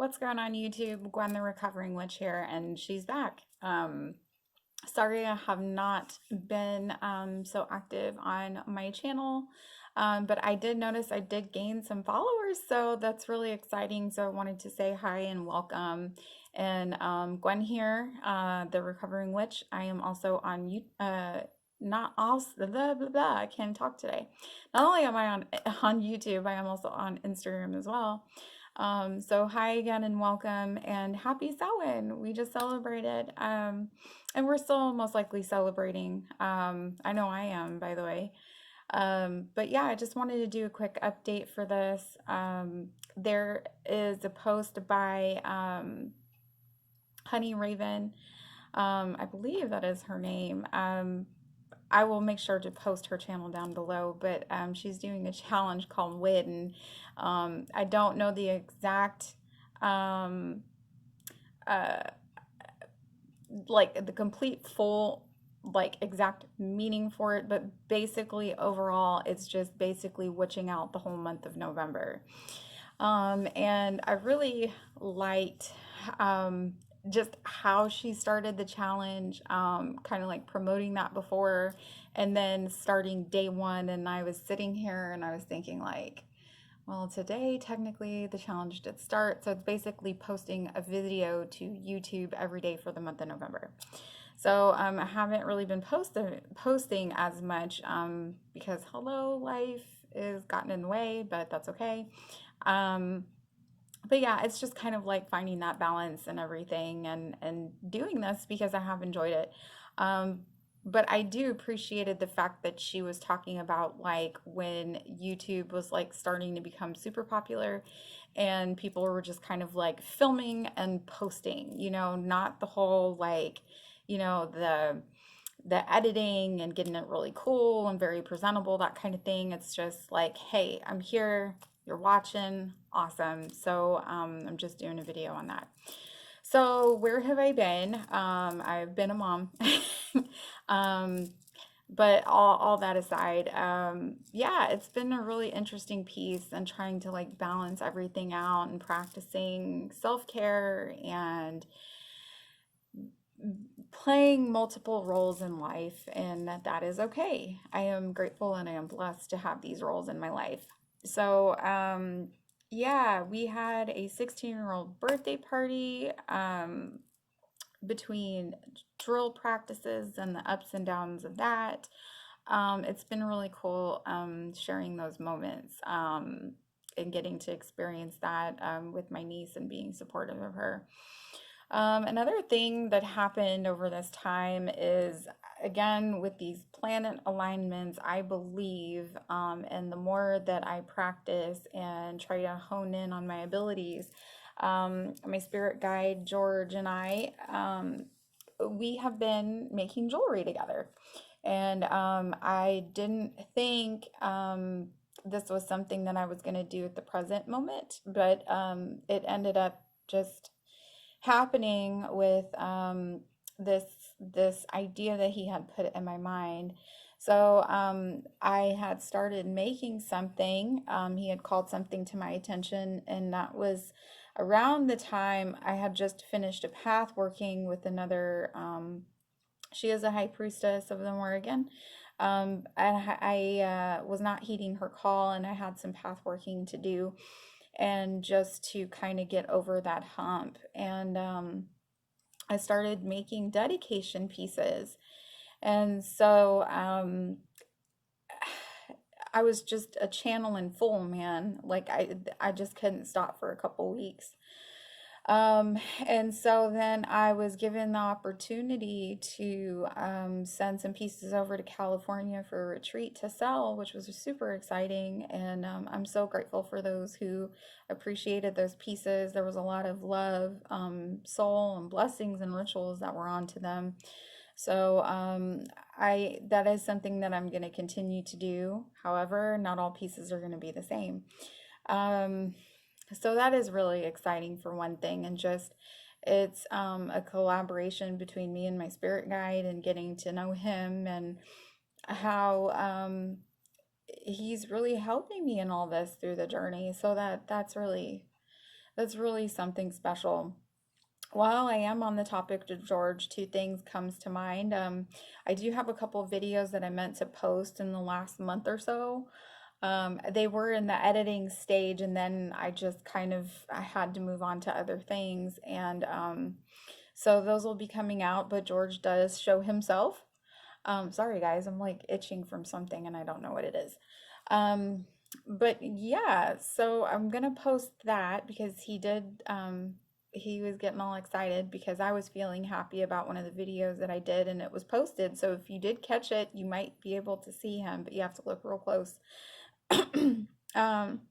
What's going on YouTube? Gwen the Recovering Witch here, and she's back. Sorry I have not been so active on my channel, but I did notice I did gain some followers, so that's really exciting. So I wanted to say hi and welcome. And Gwen here, the Recovering Witch. I am also on not also blah blah blah. I can't talk today. Not only am I on YouTube, I am also on Instagram as well. So hi again and welcome and happy Samhain. We just celebrated, and we're still most likely celebrating. I know I am, by the way. But yeah, I just wanted to do a quick update for this. There is a post by HoneyRaven. I believe that is her name. I will make sure to post her channel down below, but she's doing a challenge called Wedin. I don't know the exact, um, uh, like the complete full, like exact meaning for it, but basically overall, it's just basically witching out the whole month of November. And I really liked just how she started the challenge, kind of like promoting that before, and then starting day one. And I was sitting here and I was thinking, like, well, today technically the challenge did start. So it's basically posting a video to YouTube every day for the month of November. So I haven't really been posting as much because hello, life is gotten in the way, but that's okay. Um, but yeah, it's just kind of like finding that balance and everything and doing this because I have enjoyed it. Um, but I do appreciated the fact that she was talking about like when YouTube was like starting to become super popular and people were just kind of like filming and posting, not the whole like, the editing and getting it really cool and very presentable, that kind of thing. It's just like, hey, I'm here, you're watching, awesome. So I'm just doing a video on that. So where have I been? I've been a mom. um, but all that aside, yeah, it's been a really interesting piece and trying to like balance everything out and practicing self-care and playing multiple roles in life, and that is okay. I am grateful and I am blessed to have these roles in my life. So, yeah, we had a 16-year-old birthday party between drill practices and the ups and downs of that. It's been really cool sharing those moments and getting to experience that with my niece and being supportive of her. Another thing that happened over this time is, again, with these planet alignments, I believe, and the more that I practice and try to hone in on my abilities, my spirit guide, George, and we have been making jewelry together. And I didn't think this was something that I was going to do at the present moment, but it ended up just happening with this this idea that he had put in my mind. So I had started making something. He had called something to my attention, and that was around the time I had just finished a path working with another. She is a high priestess of the Morrigan. I was not heeding her call, and I had some path working to do and just to kind of get over that hump. And I started making dedication pieces. And so I was just a channel in full, man. Like I just couldn't stop for a couple weeks. And so then I was given the opportunity to send some pieces over to California for a retreat to sell, which was super exciting. And I'm so grateful for those who appreciated those pieces. There was a lot of love, soul, and blessings and rituals that were onto them. So that is something that I'm going to continue to do. However, not all pieces are going to be the same. So that is really exciting for one thing, and just it's a collaboration between me and my spirit guide and getting to know him and how he's really helping me in all this through the journey. So that's really That's really something special. While I am on the topic of George, two things comes to mind. I do have a couple of videos that I meant to post in the last month or so. They were in the editing stage, and then I had to move on to other things, and so those will be coming out. But George does show himself. Sorry guys, I'm like itching from something, and I don't know what it is. Um, but yeah, so I'm gonna post that because he was getting all excited because I was feeling happy about one of the videos that I did and it was posted. So if you did catch it, you might be able to see him, but you have to look real close. Um,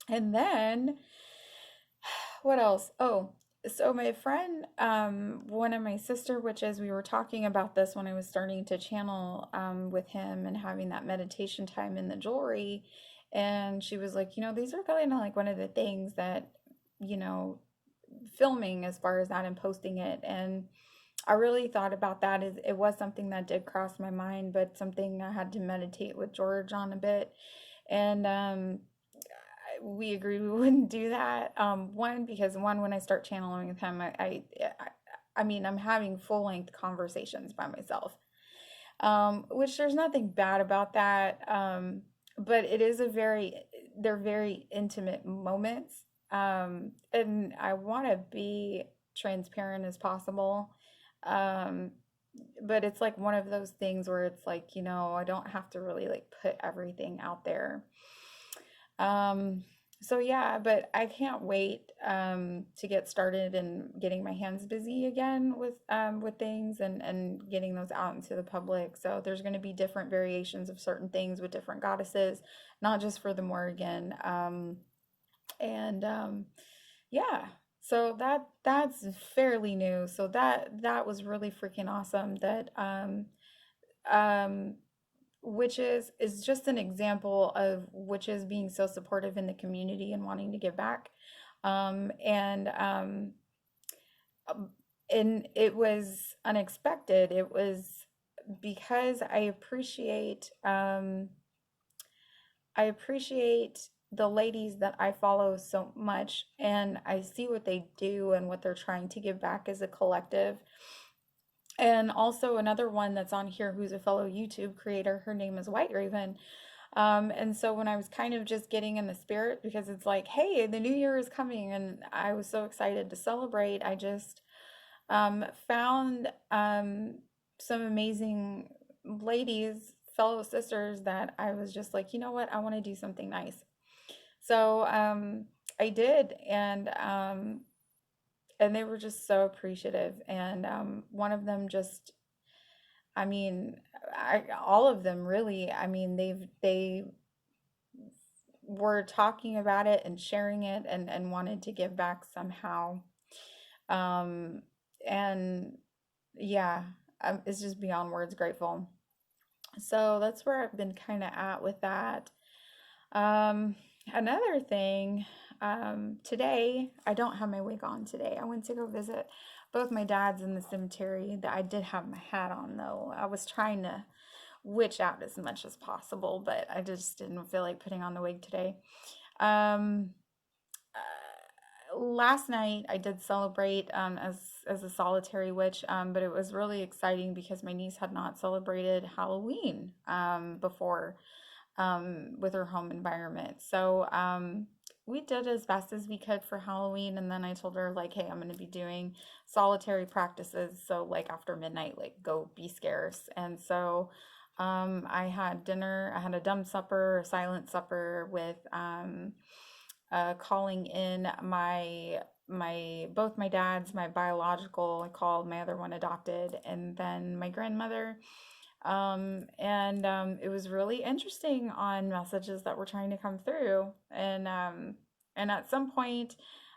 and then what else? Oh, so my friend, one of my sister witches, we were talking about this when I was starting to channel with him and having that meditation time in the jewelry. And she was like, these are kind of like one of the things that, you know, filming as far as that and posting it. And I really thought about that. It was something that did cross my mind, but something I had to meditate with George on a bit. And we agreed we wouldn't do that. One, because when I start channeling with him, I mean, I'm having full length conversations by myself, which there's nothing bad about that. But they're very intimate moments. And I want to be transparent as possible. Um, but it's like one of those things where it's like, I don't have to really like put everything out there. Um, so yeah, but I can't wait to get started and getting my hands busy again with things and getting those out into the public. So there's going to be different variations of certain things with different goddesses, not just for the Morrigan. And Yeah, so that's fairly new. So that was really freaking awesome. That um witches is just an example of witches being so supportive in the community and wanting to give back. And um, and it was unexpected. It was because I appreciate the ladies that I follow so much, and I see what they do and what they're trying to give back as a collective. And also another one that's on here who's a fellow YouTube creator, her name is HoneyRaven. And so when I was kind of just getting in the spirit, because it's like, hey, the new year is coming, and I was so excited to celebrate, I just found some amazing ladies, fellow sisters, that I was just like, you know what, I want to do something nice. So I did, and they were just so appreciative. And one of them just, I mean, all of them really. I mean, they were talking about it and sharing it and wanted to give back somehow. Um, and yeah, it's just beyond words grateful. So that's where I've been kind of at with that. Um, Another thing, today, I don't have my wig on today. I went to go visit both my dads in the cemetery. That I did have my hat on though. I was trying to witch out as much as possible, but I just didn't feel like putting on the wig today. Um, Last night I did celebrate as a solitary witch, but it was really exciting because my niece had not celebrated Halloween before with her home environment. So we did as best as we could for Halloween, and then I told her like, hey, I'm going to be doing solitary practices. So like after midnight, like go be scarce. And so I had dinner. I had a dumb supper, a silent supper with calling in my both my dads, my biological, I called my other one adopted, and then my grandmother. And It was really interesting on messages that were trying to come through. And at some point,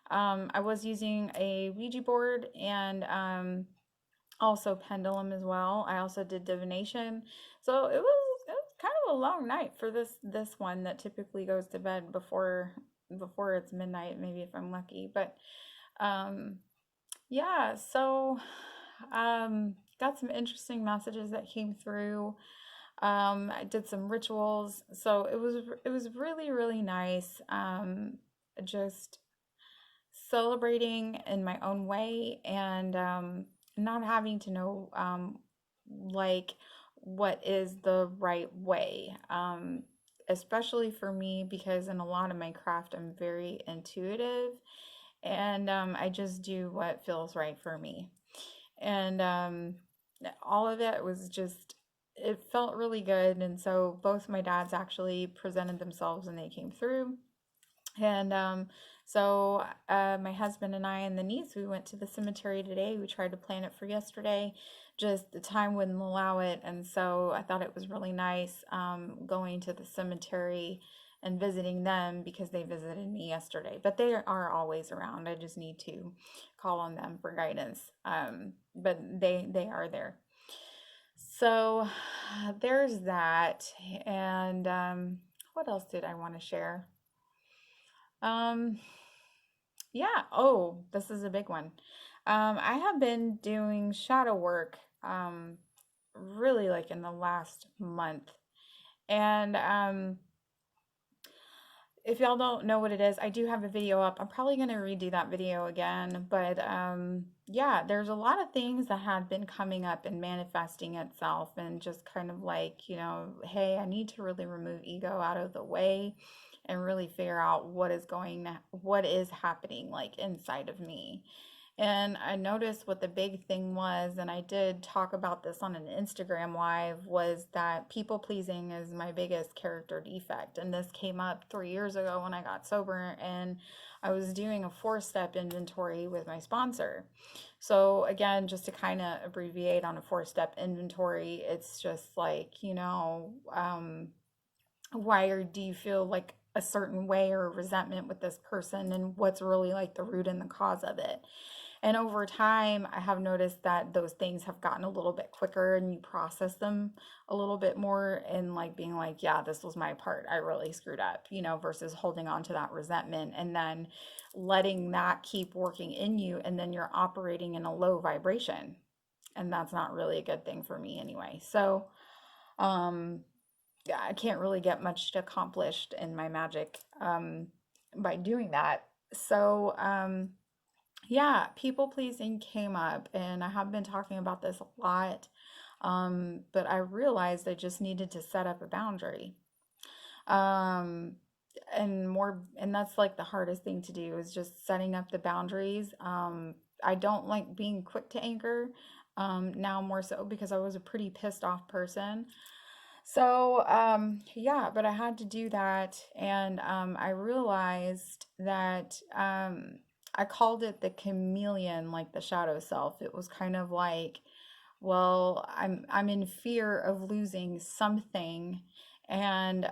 I was using a Ouija board and also pendulum as well. I also did divination. So it was kind of a long night for this one that typically goes to bed before it's midnight, maybe if I'm lucky. But um yeah, so got some interesting messages that came through. I did some rituals, so it was really really nice. Just celebrating in my own way, and not having to know like what is the right way. Especially for me, because in a lot of my craft, I'm very intuitive, and I just do what feels right for me. And all of it was just, it felt really good. And so both my dads actually presented themselves and they came through. And so my husband and I and the niece, we went to the cemetery today. We tried to plan it for yesterday, just the time wouldn't allow it. And so I thought it was really nice going to the cemetery and visiting them, because they visited me yesterday. But they are always around. I just need to call on them for guidance. But they are there. So there's that. And what else did I want to share? Um, yeah. Oh, this is a big one. I have been doing shadow work, really like in the last month. And if y'all don't know what it is, I do have a video up. I'm probably going to redo that video again. But yeah, there's a lot of things that had been coming up and manifesting itself, and just kind of like, hey, I need to really remove ego out of the way and really figure out what is happening like inside of me. And I noticed what the big thing was, and I did talk about this on an Instagram live, was that people pleasing is my biggest character defect. And this came up 3 years ago when I got sober, and I was doing a 4-step inventory with my sponsor. So, again, just to kind of abbreviate on a 4-step inventory, it's just like, why do you feel like a certain way or resentment with this person, and what's really like the root and the cause of it. And over time, I have noticed that those things have gotten a little bit quicker, and you process them a little bit more, and like being like, yeah, this was my part. I really screwed up, versus holding on to that resentment and then letting that keep working in you. And then you're operating in a low vibration. And that's not really a good thing for me anyway. So, yeah, I can't really get much accomplished in my magic by doing that. So, yeah, people pleasing came up, and I have been talking about this a lot. But I realized I just needed to set up a boundary. Um, and that's like the hardest thing to do, is just setting up the boundaries. I don't like being quick to anger, now more so because I was a pretty pissed off person. So, yeah, but I had to do that. And I realized that I called it the chameleon, like the shadow self. It was kind of like, well, I'm in fear of losing something. And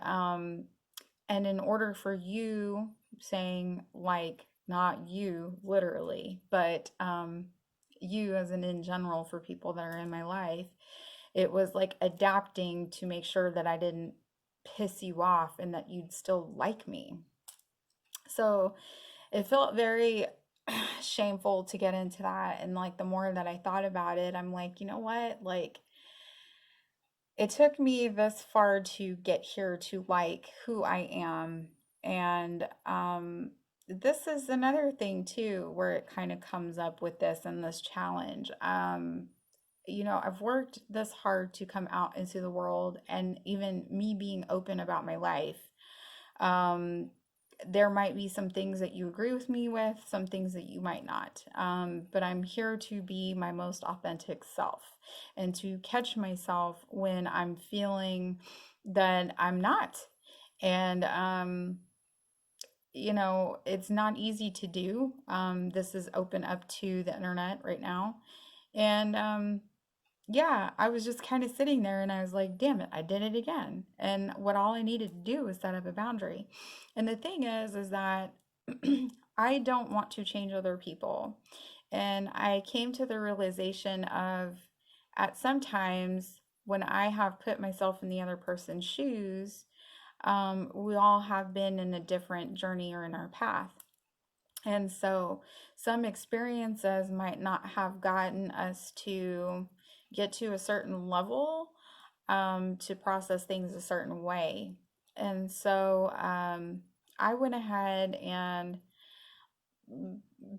and in order for you, saying like, not you literally, but you as in general, for people that are in my life, it was like adapting to make sure that I didn't piss you off and that you'd still like me. So it felt very shameful to get into that. And like the more that I thought about it, I'm like, you know what? Like, it took me this far to get here to like who I am. And this is another thing too, where it kind of comes up with this and this challenge. I've worked this hard to come out into the world, and even me being open about my life. Um, there might be some things that you agree with me with, some things that you might not. But I'm here to be my most authentic self, and to catch myself when I'm feeling that I'm not. And, it's not easy to do. This is open up to the internet right now. And, yeah, I was just kind of sitting there, and I was like, damn it, I did it again. And what all I needed to do was set up a boundary. And the thing is that I don't want to change other people. And I came to the realization of, at sometimes when I have put myself in the other person's shoes, we all have been in a different journey or in our path. And so some experiences might not have gotten us to get to a certain level, to process things a certain way. And so I went ahead and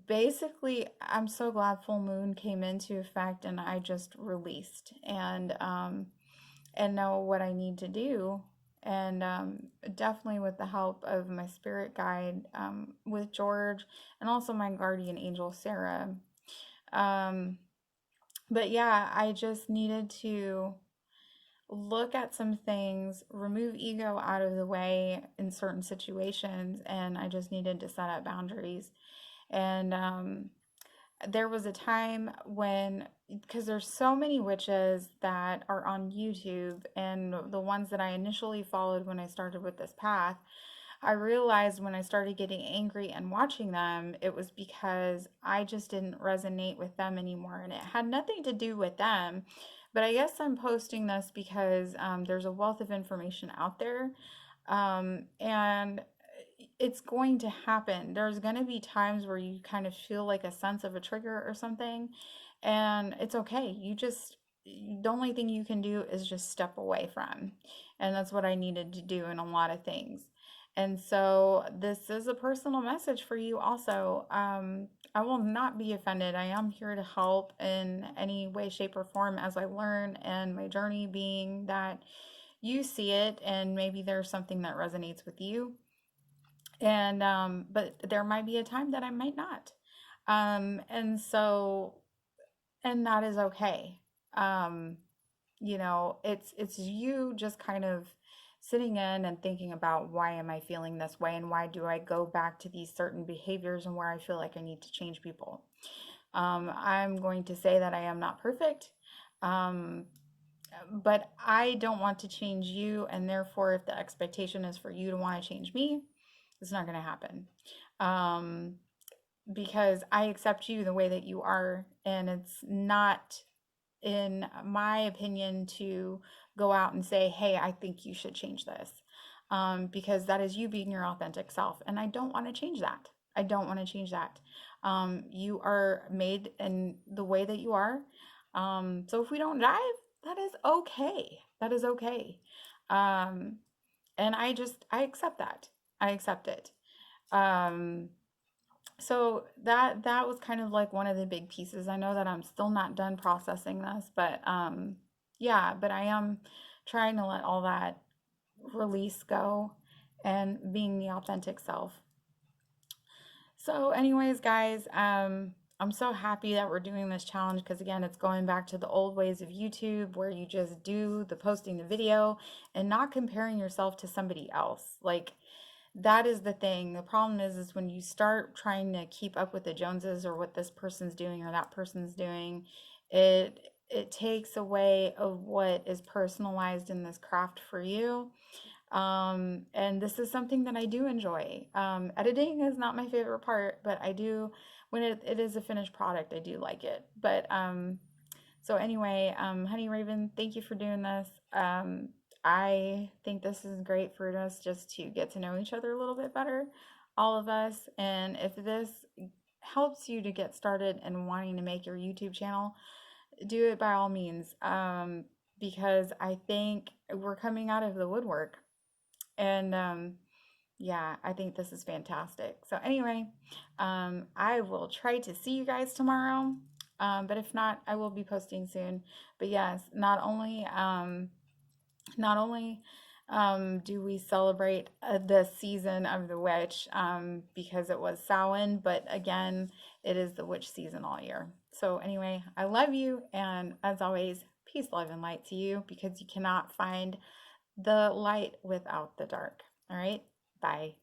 basically, I'm so glad full moon came into effect and I just released and know what I need to do. And definitely with the help of my spirit guide, with George, and also my guardian angel, Sarah. Um, but yeah, I just needed to look at some things, remove ego out of the way in certain situations, and I just needed to set up boundaries. And there was a time when, because there's so many witches that are on YouTube, and the ones that I initially followed when I started with this path, I realized when I started getting angry and watching them, it was because I just didn't resonate with them anymore. And it had nothing to do with them. But I guess I'm posting this because there's a wealth of information out there. And it's going to happen. There's going to be times where you kind of feel like a sense of a trigger or something. And it's okay. The only thing you can do is just step away from. And that's what I needed to do in a lot of things. And so this is a personal message for you also. I will not be offended. I am here to help in any way, shape, or form as I learn, and my journey being that you see it and maybe there's something that resonates with you. And but there might be a time that I might not. And so, and that is okay. Um, it's you just kind of sitting in and thinking about, why am I feeling this way, and why do I go back to these certain behaviors, and where I feel like I need to change people. I'm going to say that I am not perfect, um, but I don't want to change you, and therefore if the expectation is for you to want to change me, it's not going to happen. um, because I accept you the way that you are, and it's not in my opinion to go out and say, hey, I think you should change this. Because that is you being your authentic self. And I don't want to change that. I don't want to change that. You are made in the way that you are. So if we don't jive, that is okay. That is okay. Um, and I accept that. I accept it. Um, so that was kind of like one of the big pieces. I know that I'm still not done processing this, but yeah, but I am trying to let all that release go and being the authentic self. So anyways, guys, I'm so happy that we're doing this challenge, because again, it's going back to the old ways of YouTube where you just do the posting the video and not comparing yourself to somebody else. Like, that is the thing. The problem is when you start trying to keep up with the Joneses, or what this person's doing or that person's doing, it takes away of what is personalized in this craft for you. And this is something that I do enjoy. Editing is not my favorite part, but I do, when it is a finished product, I do like it. But so anyway, HoneyRaven, thank you for doing this. I think this is great for us just to get to know each other a little bit better, all of us. And if this helps you to get started and wanting to make your YouTube channel, do it by all means. Because I think we're coming out of the woodwork. And yeah, I think this is fantastic. So anyway, I will try to see you guys tomorrow. But if not, I will be posting soon. But yes, not only do we celebrate the season of the witch, because it was Samhain, but again, it is the witch season all year. So anyway, I love you, and as always, peace, love, and light to you, because you cannot find the light without the dark. All right, bye.